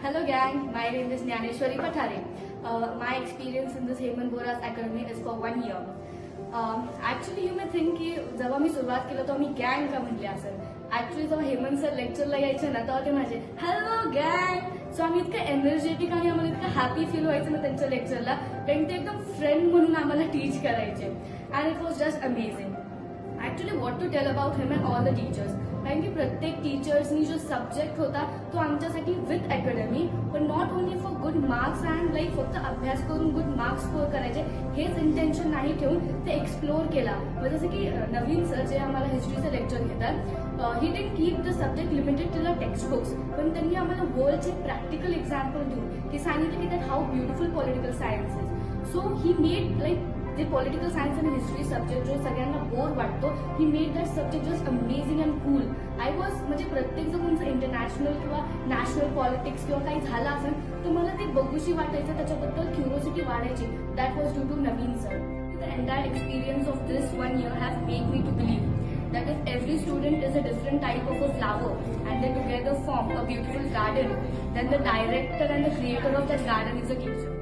Hello gang, my name is Jnaneshwari Pathare. My experience in this Hemant Boras Academy is for 1 year. Actually you may think की जेव्हा मी सुरुवात केलं तेव्हा मी गँग का म्हणले असेल. ऍक्च्युली जेव्हा हेमंत सर लेक्चरला यायचे ना तेव्हा ते माझे हॅलो गँग. सो आम्ही इतकं एनर्जेटिक आणि आम्हाला इतकं हॅपी फील व्हायचं ना त्यांच्या लेक्चरला, कारण ते एकदम फ्रेंड म्हणून आम्हाला टीच करायचे and it was just amazing. Actually what to tell about him and all the teachers, कारण की प्रत्येक टीचर्सनी जो सब्जेक्ट होता तो आमच्यासाठी विथ अकॅडमी, पण not only for good marks and like फक्त अभ्यास करून गुड मार्क्स स्कोर करायचे हेच इंटेन्शन नाही ठेवून ते एक्सप्लोर केला. जसं की नवीन सर जे आम्हाला हिस्ट्रीचं लेक्चर घेतात, he didn't keep the subject limited to the text books, पण त्यांनी आम्हाला वर्ल्डचे प्रॅक्टिकल एक्झाम्पल देऊन की सांगितलं की that how beautiful political science is. So he made like जे पॉलिटिकल सायन्स आणि हिस्ट्री सब्जेक्ट जो सगळ्यांना बोर वाटतो, he made that subject just amazing and cool. I was म्हणजे प्रत्येक जर तुमचं इंटरनॅशनल किंवा नॅशनल पॉलिटिक्स किंवा काही झालं असेल तर मला ते बघूशी वाटायचं, त्याच्याबद्दल क्युरिओसिटी वाढायची. That was due to Navin sir. The entire experience of this 1 year has made me to believe that if every student is a different type of a flower and they together form a beautiful garden, then the director and the creator of that garden is a teacher.